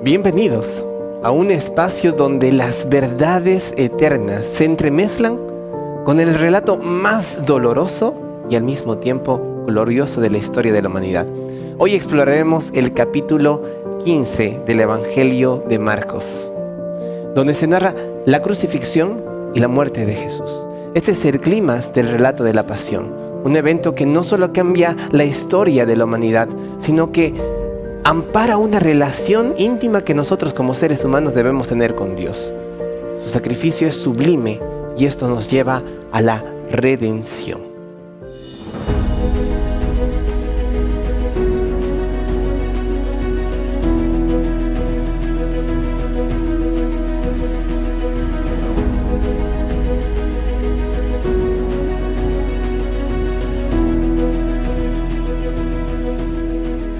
Bienvenidos a un espacio donde las verdades eternas se entremezclan con el relato más doloroso y al mismo tiempo glorioso de la historia de la humanidad. Hoy exploraremos el capítulo 15 del Evangelio de Marcos, donde se narra la crucifixión y la muerte de Jesús. Este es el clímax del relato de la pasión, un evento que no solo cambia la historia de la humanidad, sino que ampara una relación íntima que nosotros como seres humanos debemos tener con Dios. Su sacrificio es sublime y esto nos lleva a la redención.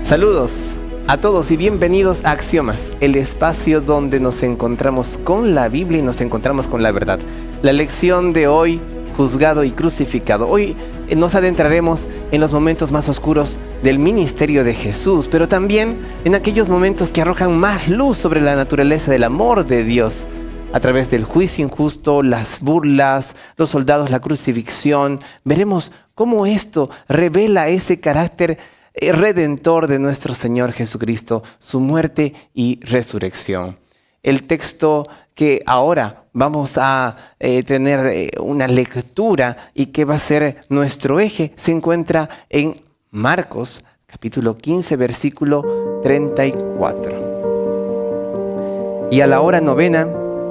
Saludos a todos y bienvenidos a Axiomas, el espacio donde nos encontramos con la Biblia y nos encontramos con la verdad. La lección de hoy, juzgado y crucificado. Hoy nos adentraremos en los momentos más oscuros del ministerio de Jesús, pero también en aquellos momentos que arrojan más luz sobre la naturaleza del amor de Dios. A través del juicio injusto, las burlas, los soldados, la crucifixión, veremos cómo esto revela ese carácter redentor de nuestro Señor Jesucristo, su muerte y resurrección. El texto que ahora vamos a tener una lectura y que va a ser nuestro eje se encuentra en Marcos, capítulo 15, versículo 34. Y a la hora novena,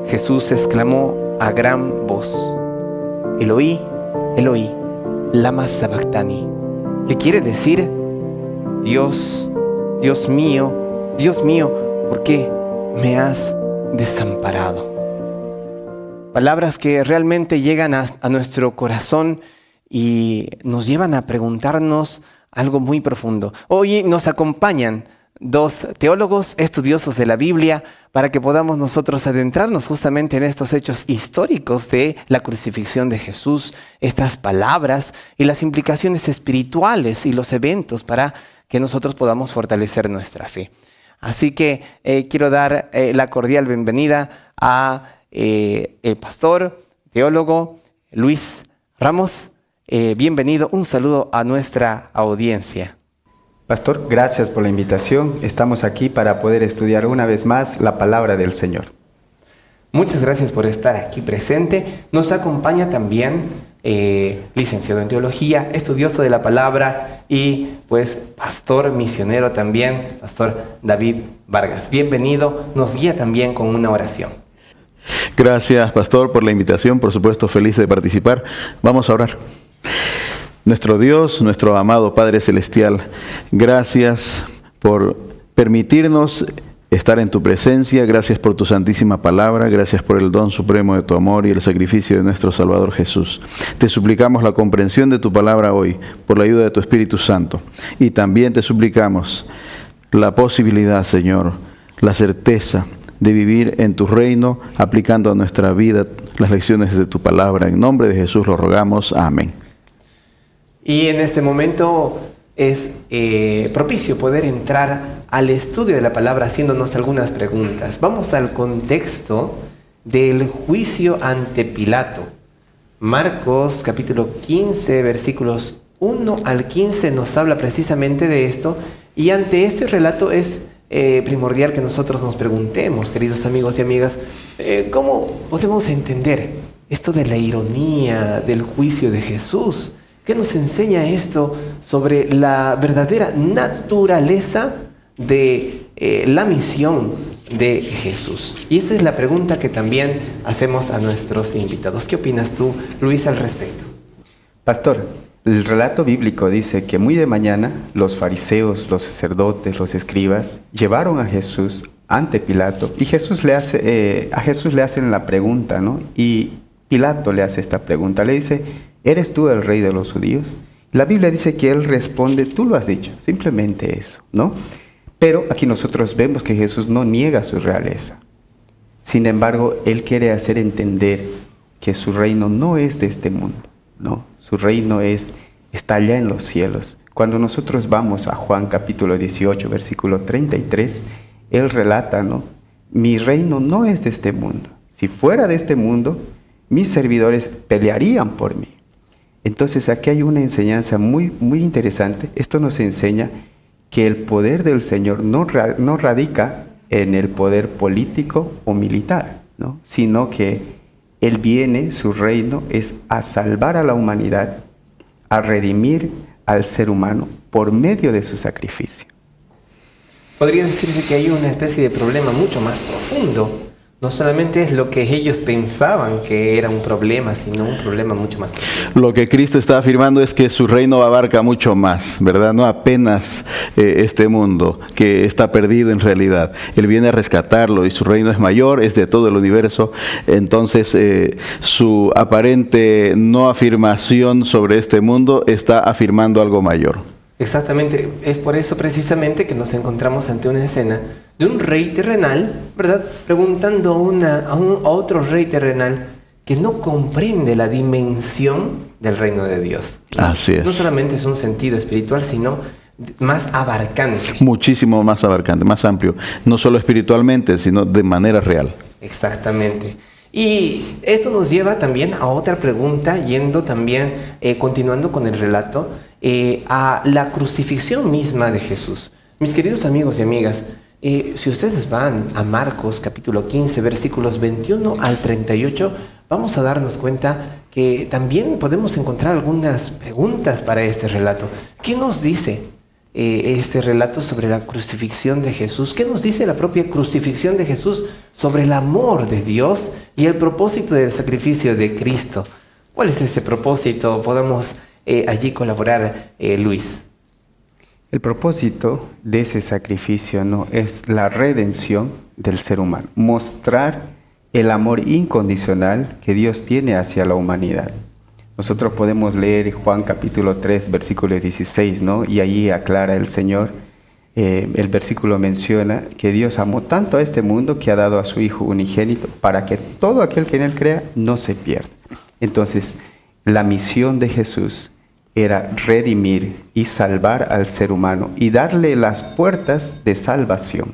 Jesús exclamó a gran voz: Eloí, Eloí, lama sabactani. ¿Qué quiere decir? Dios, Dios mío, ¿por qué me has desamparado? Palabras que realmente llegan a nuestro corazón y nos llevan a preguntarnos algo muy profundo. Hoy nos acompañan dos teólogos estudiosos de la Biblia para que podamos nosotros adentrarnos justamente en estos hechos históricos de la crucifixión de Jesús, estas palabras y las implicaciones espirituales y los eventos para que nosotros podamos fortalecer nuestra fe. Así que quiero dar la cordial bienvenida a el pastor, teólogo Luis Ramos. Bienvenido, un saludo a nuestra audiencia. Pastor, gracias por la invitación. Estamos aquí para poder estudiar una vez más la palabra del Señor. Muchas gracias por estar aquí presente. Nos acompaña también licenciado en teología, estudioso de la palabra y pues pastor misionero también, pastor David Vargas. Bienvenido, nos guía también con una oración. Gracias, pastor, por la invitación, por supuesto feliz de participar. Vamos a orar. Nuestro Dios, nuestro amado Padre Celestial, gracias por permitirnos estar en tu presencia, gracias por tu santísima palabra, gracias por el don supremo de tu amor y el sacrificio de nuestro Salvador Jesús. Te suplicamos la comprensión de tu palabra hoy, por la ayuda de tu Espíritu Santo. Y también te suplicamos la posibilidad, Señor, la certeza de vivir en tu reino, aplicando a nuestra vida las lecciones de tu palabra. En nombre de Jesús lo rogamos. Amén. Y en este momento es propicio poder entrar al estudio de la palabra haciéndonos algunas preguntas. Vamos al contexto del juicio ante Pilato. Marcos capítulo 15 versículos 1 al 15 nos habla precisamente de esto, y ante este relato es primordial que nosotros nos preguntemos, queridos amigos y amigas, ¿cómo podemos entender esto de la ironía del juicio de Jesús? ¿Qué nos enseña esto sobre la verdadera naturaleza de la misión de Jesús? Y esa es la pregunta que también hacemos a nuestros invitados. ¿Qué opinas tú, Luis, al respecto? Pastor, el relato bíblico dice que muy de mañana los fariseos, los sacerdotes, los escribas llevaron a Jesús ante Pilato y a Jesús le hacen la pregunta, ¿no? Y Pilato le hace esta pregunta, le dice: ¿eres tú el rey de los judíos? La Biblia dice que él responde: tú lo has dicho, simplemente eso, ¿no? Pero aquí nosotros vemos que Jesús no niega su realeza. Sin embargo, él quiere hacer entender que su reino no es de este mundo, ¿no? Su reino está allá en los cielos. Cuando nosotros vamos a Juan capítulo 18, versículo 33, Él relata, ¿no? Mi reino no es de este mundo. Si fuera de este mundo, mis servidores pelearían por mí. Entonces aquí hay una enseñanza muy, muy interesante. Esto nos enseña que el poder del Señor no radica en el poder político o militar, ¿no? Sino que Él viene, su reino es a salvar a la humanidad, a redimir al ser humano por medio de su sacrificio. Podría decirse que hay una especie de problema mucho más profundo. No solamente es lo que ellos pensaban que era un problema, sino un problema mucho más profundo. Lo que Cristo está afirmando es que su reino abarca mucho más, ¿verdad? No apenas este mundo que está perdido en realidad. Él viene a rescatarlo y su reino es mayor, es de todo el universo. Entonces su aparente no afirmación sobre este mundo está afirmando algo mayor. Exactamente, es por eso precisamente que nos encontramos ante una escena de un rey terrenal, ¿verdad? Preguntando a otro rey terrenal que no comprende la dimensión del reino de Dios. Así es. No solamente es un sentido espiritual, sino más abarcante. Muchísimo más abarcante, más amplio. No solo espiritualmente, sino de manera real. Exactamente. Y esto nos lleva también a otra pregunta, yendo también, continuando con el relato, a la crucifixión misma de Jesús. Mis queridos amigos y amigas, si ustedes van a Marcos capítulo 15, versículos 21 al 38, vamos a darnos cuenta que también podemos encontrar algunas preguntas para este relato. ¿Qué nos dice este relato sobre la crucifixión de Jesús? ¿Qué nos dice la propia crucifixión de Jesús sobre el amor de Dios y el propósito del sacrificio de Cristo? ¿Cuál es ese propósito? Podemos allí colaborar, Luis. El propósito de ese sacrificio, ¿no?, es la redención del ser humano, mostrar el amor incondicional que Dios tiene hacia la humanidad. Nosotros podemos leer Juan capítulo 3, versículo 16, ¿no? Y allí aclara el Señor, el versículo menciona que Dios amó tanto a este mundo que ha dado a su Hijo unigénito para que todo aquel que en Él crea no se pierda. Entonces, la misión de Jesús era redimir y salvar al ser humano y darle las puertas de salvación.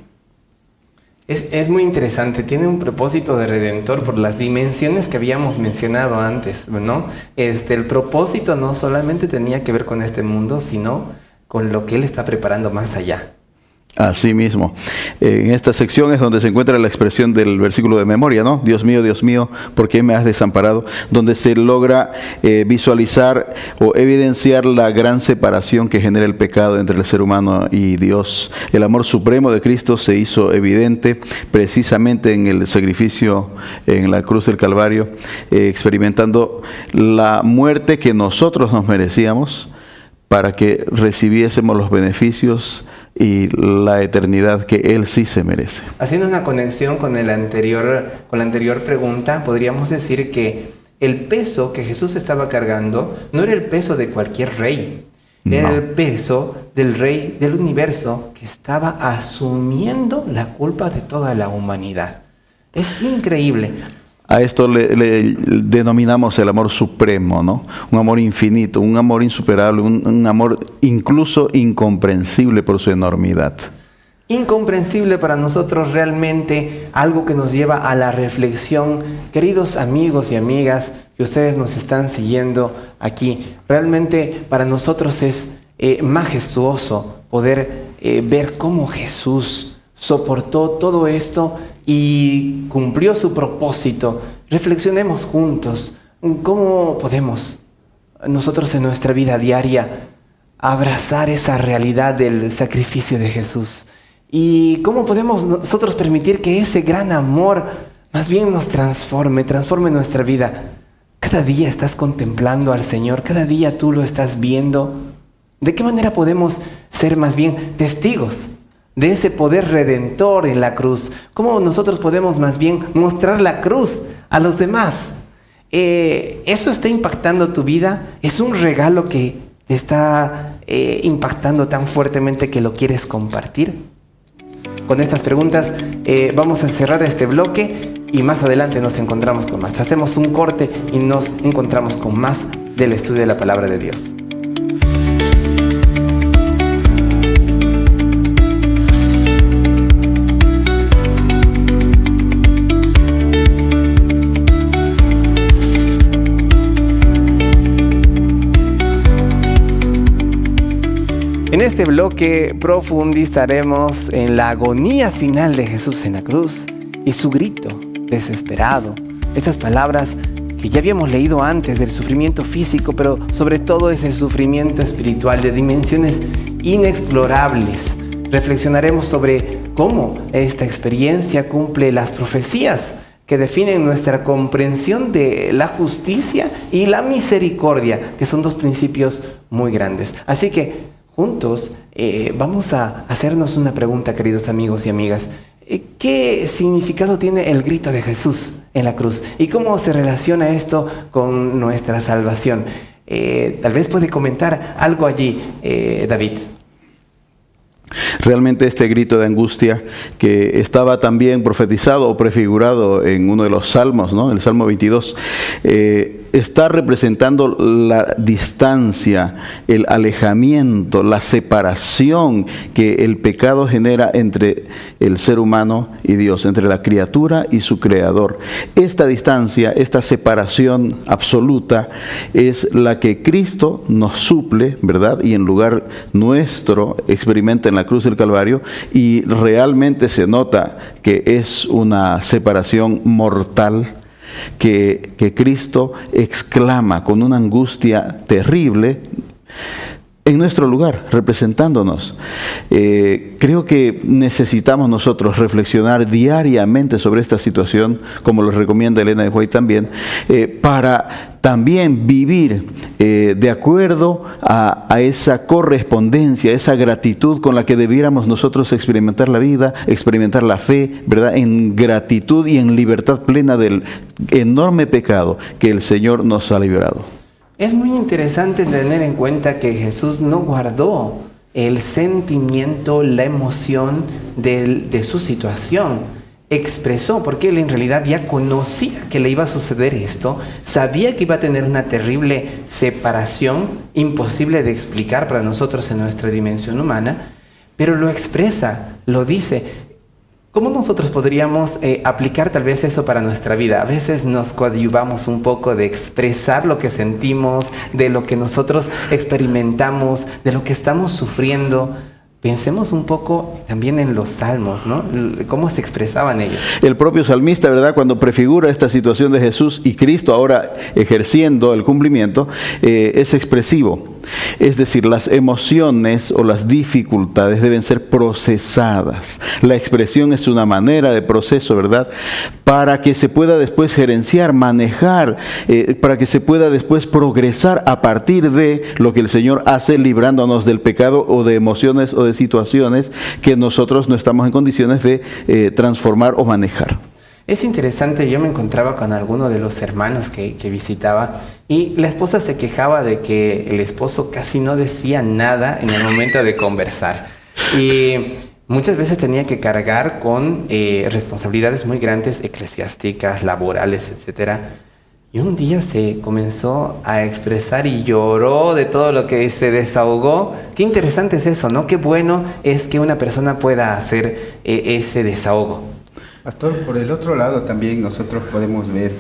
Es muy interesante, tiene un propósito de redentor por las dimensiones que habíamos mencionado antes, ¿no? El propósito no solamente tenía que ver con este mundo, sino con lo que Él está preparando más allá. Así mismo. En esta sección es donde se encuentra la expresión del versículo de memoria, ¿no? Dios mío, ¿por qué me has desamparado? Donde se logra visualizar o evidenciar la gran separación que genera el pecado entre el ser humano y Dios. El amor supremo de Cristo se hizo evidente precisamente en el sacrificio en la cruz del Calvario, experimentando la muerte que nosotros nos merecíamos para que recibiésemos los beneficios y la eternidad que Él sí se merece. Haciendo una conexión con la anterior pregunta, podríamos decir que el peso que Jesús estaba cargando no era el peso de cualquier rey, era el peso del rey del universo que estaba asumiendo la culpa de toda la humanidad. Es increíble. A esto le denominamos el amor supremo, ¿no? Un amor infinito, un amor insuperable, un amor incluso incomprensible por su enormidad. Incomprensible para nosotros realmente, algo que nos lleva a la reflexión. Queridos amigos y amigas que ustedes nos están siguiendo aquí, realmente para nosotros es majestuoso poder ver cómo Jesús soportó todo esto y cumplió su propósito. Reflexionemos juntos cómo podemos nosotros en nuestra vida diaria abrazar esa realidad del sacrificio de Jesús y cómo podemos nosotros permitir que ese gran amor más bien nos transforme nuestra vida. Cada día estás contemplando al Señor, cada día tú lo estás viendo. ¿De qué manera podemos ser más bien testigos de ese poder redentor en la cruz? ¿Cómo nosotros podemos más bien mostrar la cruz a los demás? ¿Eso está impactando tu vida? ¿Es un regalo que te está impactando tan fuertemente que lo quieres compartir? Con estas preguntas vamos a cerrar este bloque y más adelante nos encontramos con más. Hacemos un corte y nos encontramos con más del estudio de la palabra de Dios. En este bloque profundizaremos en la agonía final de Jesús en la cruz y su grito desesperado. Esas palabras que ya habíamos leído antes del sufrimiento físico, pero sobre todo ese sufrimiento espiritual de dimensiones inexplorables. Reflexionaremos sobre cómo esta experiencia cumple las profecías que definen nuestra comprensión de la justicia y la misericordia, que son dos principios muy grandes. Así que juntos vamos a hacernos una pregunta, queridos amigos y amigas. ¿Qué significado tiene el grito de Jesús en la cruz? ¿Y cómo se relaciona esto con nuestra salvación? Tal vez puede comentar algo allí, David. Realmente este grito de angustia que estaba también profetizado o prefigurado en uno de los salmos, ¿no? El Salmo 22, está representando la distancia, el alejamiento, la separación que el pecado genera entre el ser humano y Dios, entre la criatura y su creador. Esta distancia, esta separación absoluta es la que Cristo nos suple, ¿verdad? Y en lugar nuestro experimenta en la cruz del Calvario, y realmente se nota que es una separación mortal que Cristo exclama con una angustia terrible en nuestro lugar, representándonos. Creo que necesitamos nosotros reflexionar diariamente sobre esta situación, como lo recomienda Elena de White también, para también vivir de acuerdo a esa correspondencia, esa gratitud con la que debiéramos nosotros experimentar la vida, experimentar la fe, ¿verdad? En gratitud y en libertad plena del enorme pecado que el Señor nos ha librado. Es muy interesante tener en cuenta que Jesús no guardó el sentimiento, la emoción de su situación. Expresó, porque él en realidad ya conocía que le iba a suceder esto, sabía que iba a tener una terrible separación, imposible de explicar para nosotros en nuestra dimensión humana, pero lo expresa, lo dice. ¿Cómo nosotros podríamos aplicar tal vez eso para nuestra vida? A veces nos coadyuvamos un poco de expresar lo que sentimos, de lo que nosotros experimentamos, de lo que estamos sufriendo. Pensemos un poco también en los salmos, ¿no? ¿Cómo se expresaban ellos? El propio salmista, ¿verdad? Cuando prefigura esta situación de Jesús y Cristo ahora ejerciendo el cumplimiento, es expresivo. Es decir, las emociones o las dificultades deben ser procesadas. La expresión es una manera de proceso, ¿verdad? Para que se pueda después gerenciar, manejar, para que se pueda después progresar a partir de lo que el Señor hace, librándonos del pecado o de emociones o de situaciones que nosotros no estamos en condiciones de transformar o manejar. Es interesante, yo me encontraba con alguno de los hermanos que visitaba y la esposa se quejaba de que el esposo casi no decía nada en el momento de conversar. Y muchas veces tenía que cargar con responsabilidades muy grandes, eclesiásticas, laborales, etc. Y un día se comenzó a expresar y lloró de todo lo que se desahogó. Qué interesante es eso, ¿no? Qué bueno es que una persona pueda hacer ese desahogo. Pastor, por el otro lado también nosotros podemos ver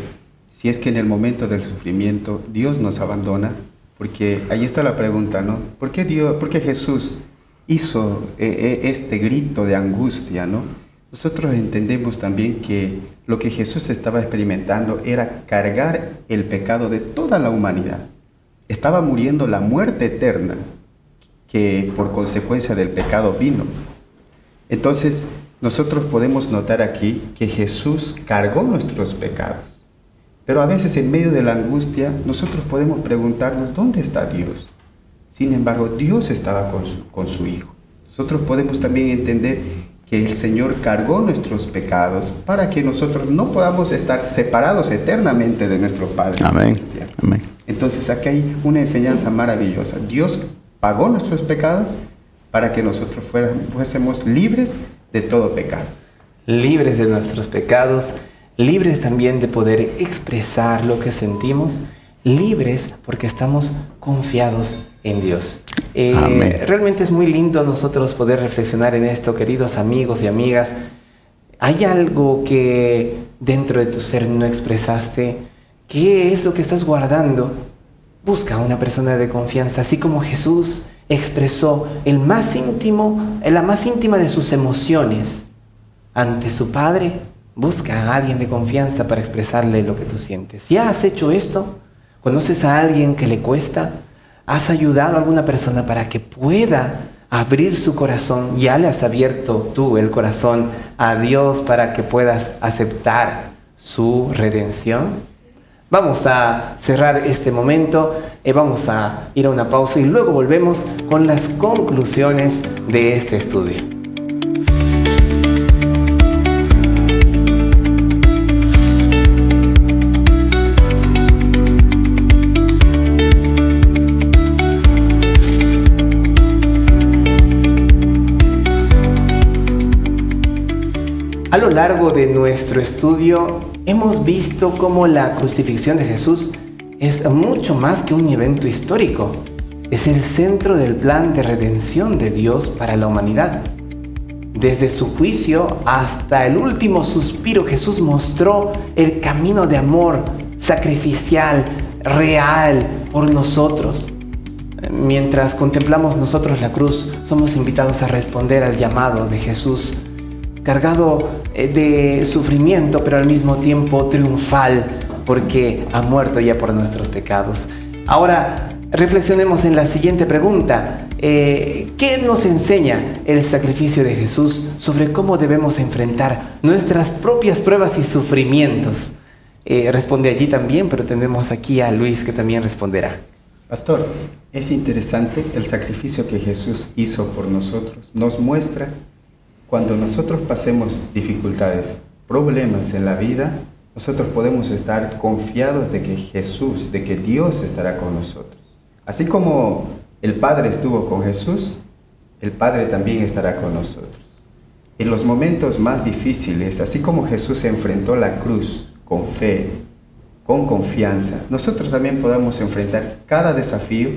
si es que en el momento del sufrimiento Dios nos abandona, porque ahí está la pregunta, ¿no? ¿Por qué Jesús hizo este grito de angustia, ¿no? Nosotros entendemos también que lo que Jesús estaba experimentando era cargar el pecado de toda la humanidad. Estaba muriendo la muerte eterna que por consecuencia del pecado vino. Entonces, nosotros podemos notar aquí que Jesús cargó nuestros pecados. Pero a veces en medio de la angustia, nosotros podemos preguntarnos, ¿dónde está Dios? Sin embargo, Dios estaba con su Hijo. Nosotros podemos también entender que el Señor cargó nuestros pecados para que nosotros no podamos estar separados eternamente de nuestro Padre Celestial. Amén. Entonces aquí hay una enseñanza maravillosa. Dios pagó nuestros pecados para que nosotros fuésemos libres de todo pecado. Libres de nuestros pecados, libres también de poder expresar lo que sentimos, libres porque estamos confiados en Dios. Realmente es muy lindo nosotros poder reflexionar en esto, queridos amigos y amigas. ¿Hay algo que dentro de tu ser no expresaste? ¿Qué es lo que estás guardando? Busca a una persona de confianza, así como Jesús expresó la más íntima de sus emociones ante su Padre, busca a alguien de confianza para expresarle lo que tú sientes. ¿Ya has hecho esto? ¿Conoces a alguien que le cuesta? ¿Has ayudado a alguna persona para que pueda abrir su corazón? ¿Ya le has abierto tú el corazón a Dios para que puedas aceptar su redención? Vamos a cerrar este momento, vamos a ir a una pausa y luego volvemos con las conclusiones de este estudio. A lo largo de nuestro estudio hemos visto cómo la crucifixión de Jesús es mucho más que un evento histórico. Es el centro del plan de redención de Dios para la humanidad. Desde su juicio hasta el último suspiro, Jesús mostró el camino de amor sacrificial, real por nosotros. Mientras contemplamos nosotros la cruz, somos invitados a responder al llamado de Jesús, cargado de sufrimiento, pero al mismo tiempo triunfal, porque ha muerto ya por nuestros pecados. Ahora, reflexionemos en la siguiente pregunta. ¿Qué nos enseña el sacrificio de Jesús sobre cómo debemos enfrentar nuestras propias pruebas y sufrimientos? Responde allí también, pero tenemos aquí a Luis que también responderá. Pastor, es interesante el sacrificio que Jesús hizo por nosotros. Nos muestra cuando nosotros pasemos dificultades, problemas en la vida, nosotros podemos estar confiados de que Jesús, de que Dios estará con nosotros. Así como el Padre estuvo con Jesús, el Padre también estará con nosotros. En los momentos más difíciles, así como Jesús enfrentó la cruz con fe, con confianza, nosotros también podemos enfrentar cada desafío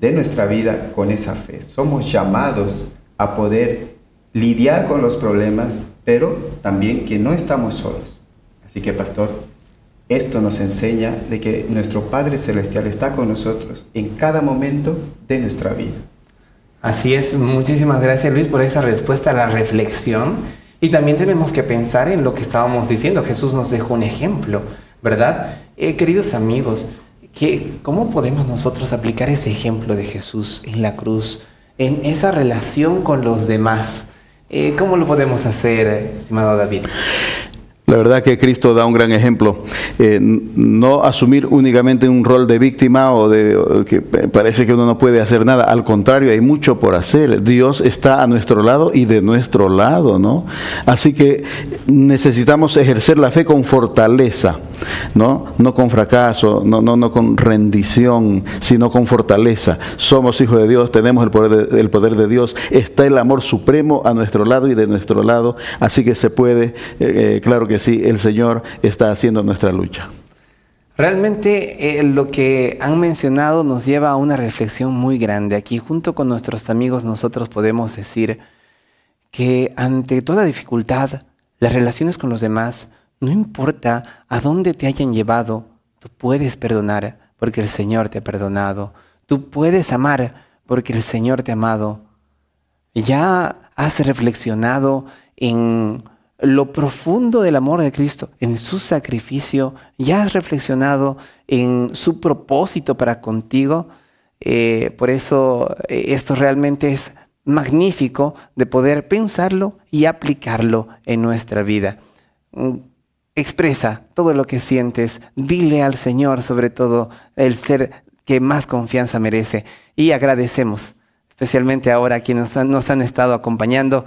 de nuestra vida con esa fe. Somos llamados a poder lidiar con los problemas, pero también que no estamos solos. Así que, pastor, esto nos enseña de que nuestro Padre Celestial está con nosotros en cada momento de nuestra vida. Así es, muchísimas gracias Luis por esa respuesta a la reflexión. Y también tenemos que pensar en lo que estábamos diciendo. Jesús nos dejó un ejemplo, ¿verdad? Queridos amigos, ¿cómo podemos nosotros aplicar ese ejemplo de Jesús en la cruz, en esa relación con los demás? ¿Cómo lo podemos hacer, estimado David? La verdad que Cristo da un gran ejemplo. No asumir únicamente un rol de víctima o que parece que uno no puede hacer nada. Al contrario, hay mucho por hacer. Dios está a nuestro lado y de nuestro lado, ¿no? Así que necesitamos ejercer la fe con fortaleza, ¿no? No con fracaso, no con rendición, sino con fortaleza. Somos hijos de Dios, tenemos el poder de Dios. Está el amor supremo a nuestro lado y de nuestro lado. Así que se puede, claro que sí, el Señor está haciendo nuestra lucha. Realmente lo que han mencionado nos lleva a una reflexión muy grande. Aquí junto con nuestros amigos nosotros podemos decir que ante toda dificultad, las relaciones con los demás, no importa a dónde te hayan llevado, tú puedes perdonar porque el Señor te ha perdonado. Tú puedes amar porque el Señor te ha amado. ¿Ya has reflexionado en lo profundo del amor de Cristo, en su sacrificio? ¿Ya has reflexionado en su propósito para contigo? Por eso esto realmente es magnífico de poder pensarlo y aplicarlo en nuestra vida. Expresa todo lo que sientes, dile al Señor sobre todo el ser que más confianza merece, y agradecemos especialmente ahora a quienes nos han estado acompañando,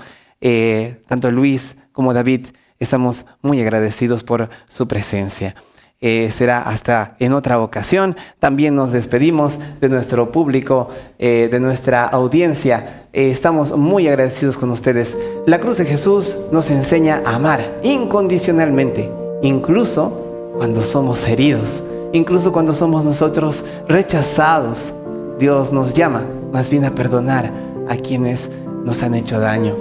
tanto Luis como David. Estamos muy agradecidos por su presencia. Será hasta en otra ocasión. También nos despedimos de nuestro público, de nuestra audiencia. Estamos muy agradecidos con ustedes. La cruz de Jesús nos enseña a amar incondicionalmente, incluso cuando somos heridos, incluso cuando somos nosotros rechazados. Dios nos llama más bien a perdonar a quienes nos han hecho daño.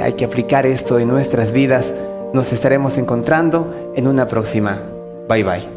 Hay que aplicar esto en nuestras vidas. Nos estaremos encontrando en una próxima. Bye bye.